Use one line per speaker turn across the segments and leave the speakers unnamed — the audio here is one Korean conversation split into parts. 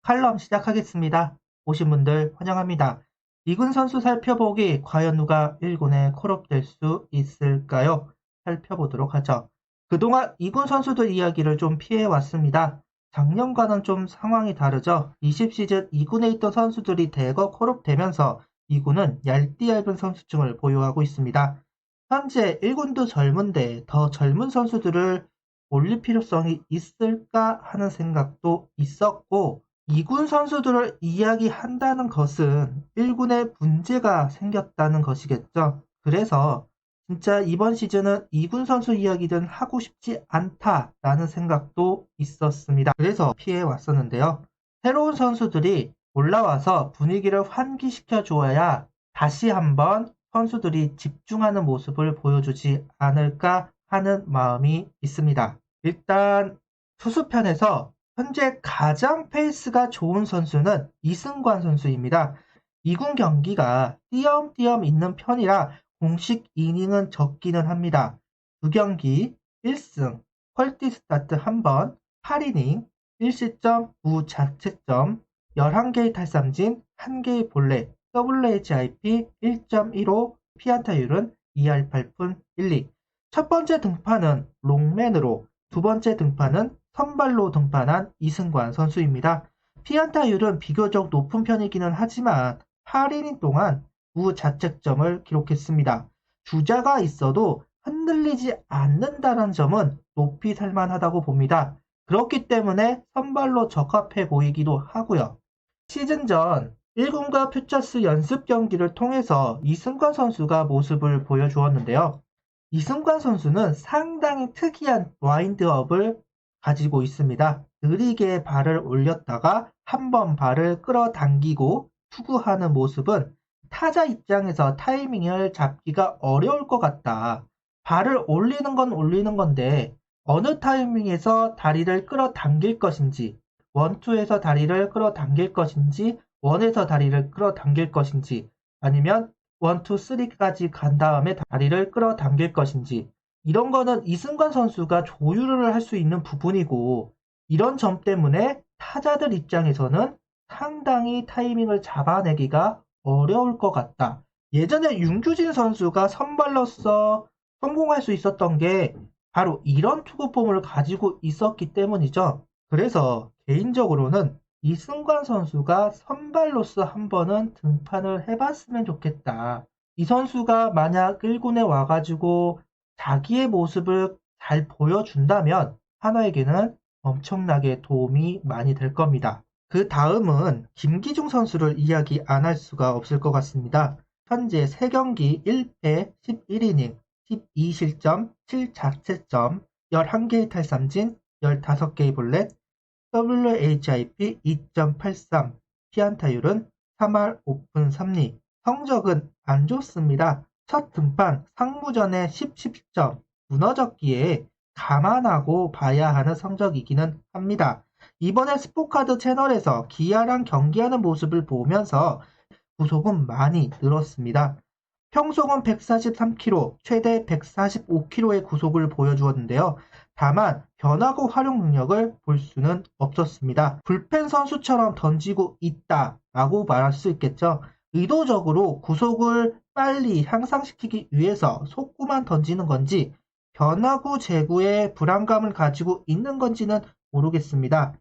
칼럼 시작하겠습니다. 오신 분들 환영합니다. 2군 선수 살펴보기 과연 누가 1군에 콜업될 수 있을까요? 살펴보도록 하죠. 그동안 2군 선수들 이야기를 좀 피해왔습니다. 작년과는 좀 상황이 다르죠. 20시즌 2군에 있던 선수들이 대거 콜업되면서 2군은 얇디 얇은 선수층을 보유하고 있습니다. 현재 1군도 젊은데 더 젊은 선수들을 올릴 필요성이 있을까 하는 생각도 있었고 2군 선수들을 이야기한다는 것은 1군에 문제가 생겼다는 것이겠죠. 그래서 진짜 이번 시즌은 2군 선수 이야기는 하고 싶지 않다라는 생각도 있었습니다. 그래서 피해 왔었는데요. 새로운 선수들이 올라와서 분위기를 환기시켜 줘야 다시 한번 선수들이 집중하는 모습을 보여주지 않을까 하는 마음이 있습니다. 일단 투수편에서 현재 가장 페이스가 좋은 선수는 이승관 선수입니다. 2군 경기가 띄엄띄엄 있는 편이라 공식 이닝은 적기는 합니다. 2경기 1승, 퀄티 스타트 1번, 8이닝, 1시점, 무자책점, 11개의 탈삼진, 1개의 볼넷, WHIP 1.15, 피안타율은 2할 8푼 1리. 첫 번째 등판은 롱맨으로, 두 번째 등판은 선발로 등판한 이승관 선수입니다. 피안타율은 비교적 높은 편이기는 하지만 8이닝 동안 무자책점을 기록했습니다. 주자가 있어도 흔들리지 않는다는 점은 높이 살만하다고 봅니다. 그렇기 때문에 선발로 적합해 보이기도 하고요. 시즌 전 1군과 퓨처스 연습 경기를 통해서 이승관 선수가 모습을 보여주었는데요. 이승관 선수는 상당히 특이한 와인드업을 가지고 있습니다. 느리게 발을 올렸다가 한번 발을 끌어당기고 투구하는 모습은 타자 입장에서 타이밍을 잡기가 어려울 것 같다. 발을 올리는 건 올리는 건데 어느 타이밍에서 다리를 끌어당길 것인지, 원투에서 다리를 끌어당길 것인지, 원에서 다리를 끌어당길 것인지, 아니면 1, 2, 3까지 간 다음에 다리를 끌어당길 것인지 이런 거는 이승관 선수가 조율을 할 수 있는 부분이고 이런 점 때문에 타자들 입장에서는 상당히 타이밍을 잡아내기가 어려울 것 같다. 예전에 윤규진 선수가 선발로서 성공할 수 있었던 게 바로 이런 투구폼을 가지고 있었기 때문이죠. 그래서 개인적으로는 이승관 선수가 선발로서 한 번은 등판을 해봤으면 좋겠다. 이 선수가 만약 1군에 와가지고 자기의 모습을 잘 보여준다면 한화에게는 엄청나게 도움이 많이 될 겁니다. 그 다음은 김기중 선수를 이야기 안 할 수가 없을 것 같습니다. 현재 3경기 1패 11이닝 12실점 7자책점 11개의 탈삼진 15개의 볼넷 WHIP 2.83, 피안타율은 3할 5푼 3리. 성적은 안 좋습니다. 첫 등판 상무전에 10점 무너졌기에 감안하고 봐야 하는 성적이기는 합니다. 이번에 스포카드 채널에서 기아랑 경기하는 모습을 보면서 구속은 많이 늘었습니다. 평속은 143km, 최대 145km의 구속을 보여주었는데요. 다만 변화구 활용 능력을 볼 수는 없었습니다. 불펜 선수처럼 던지고 있다라고 말할 수 있겠죠. 의도적으로 구속을 빨리 향상시키기 위해서 속구만 던지는 건지 변화구 제구에 불안감을 가지고 있는 건지는 모르겠습니다.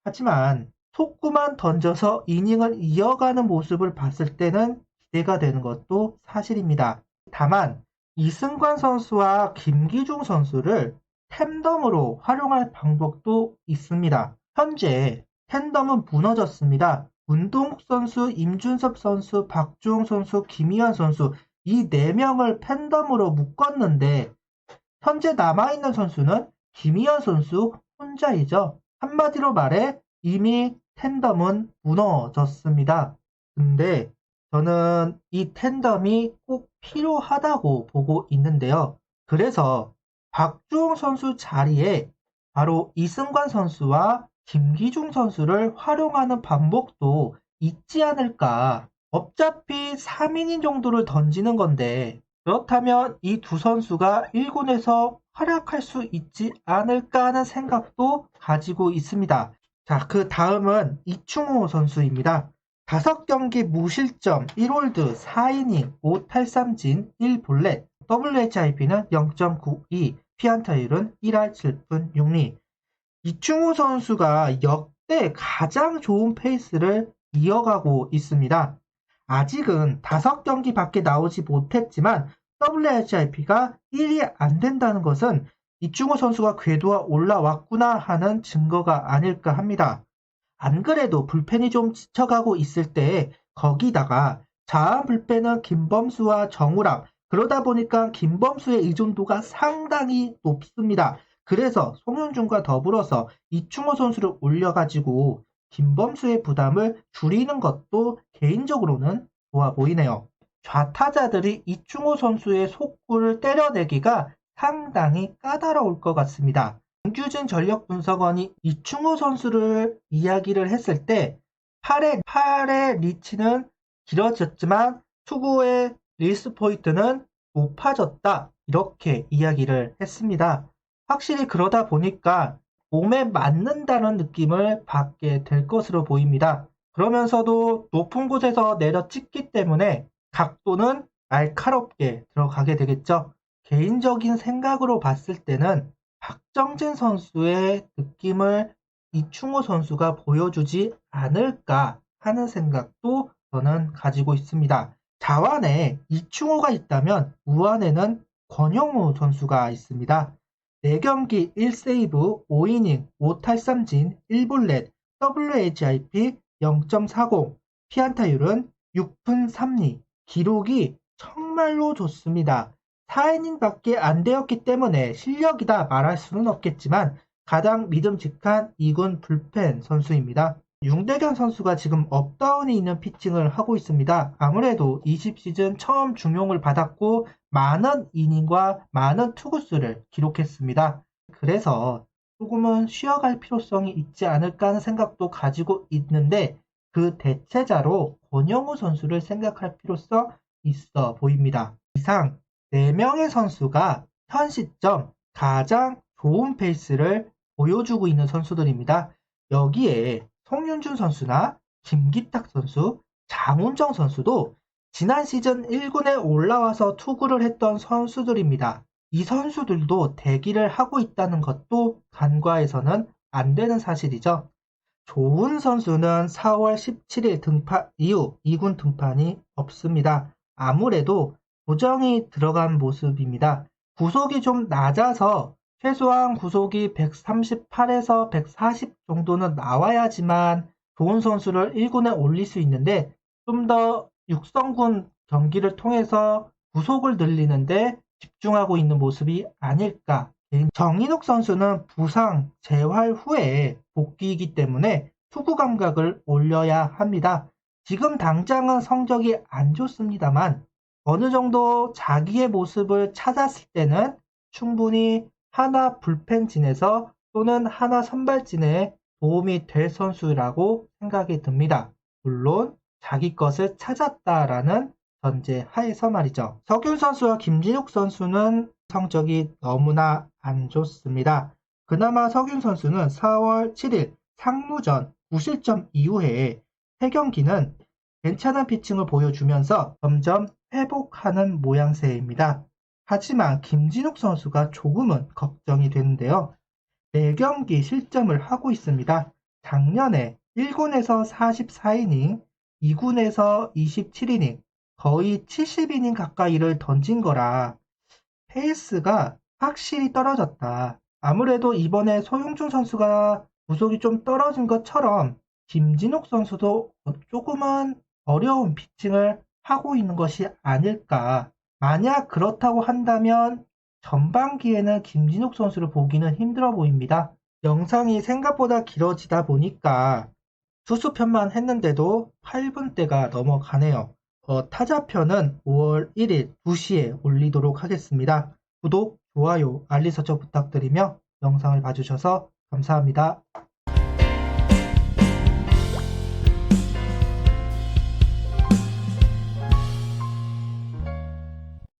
하지만 속구만 던져서 이닝을 이어가는 모습을 봤을 때는 기대가 되는 것도 사실입니다. 다만 이승관 선수와 김기중 선수를 템덤으로 활용할 방법도 있습니다. 현재 템덤은 무너졌습니다. 문동욱 선수, 임준섭 선수, 박주홍 선수, 김희환 선수 이 4명을 팬덤으로 묶었는데 현재 남아있는 선수는 김희환 선수 혼자이죠. 한마디로 말해 이미 팬덤은 무너졌습니다. 근데 저는 이 팬덤이 꼭 필요하다고 보고 있는데요. 그래서 박주홍 선수 자리에 바로 이승관 선수와 김기중 선수를 활용하는 방법도 있지 않을까. 어차피 3이닝 정도를 던지는 건데 그렇다면 이 두 선수가 1군에서 활약할 수 있지 않을까 하는 생각도 가지고 있습니다. 자, 그 다음은 이충호 선수입니다. 5경기 무실점 1홀드 4이닝 5탈삼진 1볼넷, WHIP는 0.92, 피안타율은 1할 7푼 6리. 이충호 선수가 역대 가장 좋은 페이스를 이어가고 있습니다. 아직은 5경기밖에 나오지 못했지만 WHIP가 1이 안 된다는 것은 이충호 선수가 궤도가 올라왔구나 하는 증거가 아닐까 합니다. 안 그래도 불펜이 좀 지쳐가고 있을 때 거기다가 자아 불펜은 김범수와 정우람, 그러다 보니까 김범수의 의존도가 상당히 높습니다. 그래서 송윤준과 더불어서 이충호 선수를 올려가지고 김범수의 부담을 줄이는 것도 개인적으로는 좋아 보이네요. 좌타자들이 이충호 선수의 속구를 때려내기가 상당히 까다로울 것 같습니다. 정규진 전력분석원이 이충호 선수를 이야기를 했을 때 8의 리치는 길어졌지만 투구의 리스트 포인트는 높아졌다, 이렇게 이야기를 했습니다. 확실히 그러다 보니까 몸에 맞는다는 느낌을 받게 될 것으로 보입니다. 그러면서도 높은 곳에서 내려 찍기 때문에 각도는 날카롭게 들어가게 되겠죠. 개인적인 생각으로 봤을 때는 박정진 선수의 느낌을 이충호 선수가 보여주지 않을까 하는 생각도 저는 가지고 있습니다. 자완에 이충호가 있다면 우완에는 권영우 선수가 있습니다. 4경기 1세이브 5이닝 5탈삼진 1볼넷, WHIP 0.40, 피안타율은 6푼 3리. 기록이 정말로 좋습니다. 4이닝밖에 안 되었기 때문에 실력이다 말할 수는 없겠지만 가장 믿음직한 2군 불펜 선수입니다. 윤대견 선수가 지금 업다운이 있는 피칭을 하고 있습니다. 아무래도 20시즌 처음 중용을 받았고 많은 이닝과 많은 투구수를 기록했습니다. 그래서 조금은 쉬어갈 필요성이 있지 않을까 하는 생각도 가지고 있는데 그 대체자로 권영우 선수를 생각할 필요성 있어 보입니다. 이상 4명의 선수가 현 시점 가장 좋은 페이스를 보여주고 있는 선수들입니다. 여기에 송윤준 선수나 김기탁 선수, 장훈정 선수도 지난 시즌 1군에 올라와서 투구를 했던 선수들입니다. 이 선수들도 대기를 하고 있다는 것도 간과해서는 안 되는 사실이죠. 좋은 선수는 4월 17일 등판 이후 2군 등판이 없습니다. 아무래도 고정이 들어간 모습입니다. 구속이 좀 낮아서 최소한 구속이 138에서 140 정도는 나와야지만 좋은 선수를 1군에 올릴 수 있는데 좀 더 육성군 경기를 통해서 구속을 늘리는데 집중하고 있는 모습이 아닐까. 정인욱 선수는 부상 재활 후에 복귀이기 때문에 투구 감각을 올려야 합니다. 지금 당장은 성적이 안 좋습니다만 어느 정도 자기의 모습을 찾았을 때는 충분히 하나 불펜진에서 또는 하나 선발진에 도움이 될 선수라고 생각이 듭니다. 물론 자기 것을 찾았다라는 전제 하에서 말이죠. 석윤 선수와 김진욱 선수는 성적이 너무나 안 좋습니다. 그나마 석윤 선수는 4월 7일 상무전 9실점 이후에 3경기는 괜찮은 피칭을 보여주면서 점점 회복하는 모양새입니다. 하지만 김진욱 선수가 조금은 걱정이 되는데요. 4경기 실점을 하고 있습니다. 작년에 1군에서 44이닝, 2군에서 27이닝, 거의 70이닝 가까이를 던진 거라 페이스가 확실히 떨어졌다. 아무래도 이번에 소용준 선수가 구속이 좀 떨어진 것처럼 김진욱 선수도 조금은 어려운 피칭을 하고 있는 것이 아닐까. 만약 그렇다고 한다면 전반기에는 김진욱 선수를 보기는 힘들어 보입니다. 영상이 생각보다 길어지다 보니까 수수편만 했는데도 8분대가 넘어가네요. 타자편은 5월 1일 2시에 올리도록 하겠습니다. 구독, 좋아요, 알림 설정 부탁드리며 영상을 봐주셔서 감사합니다.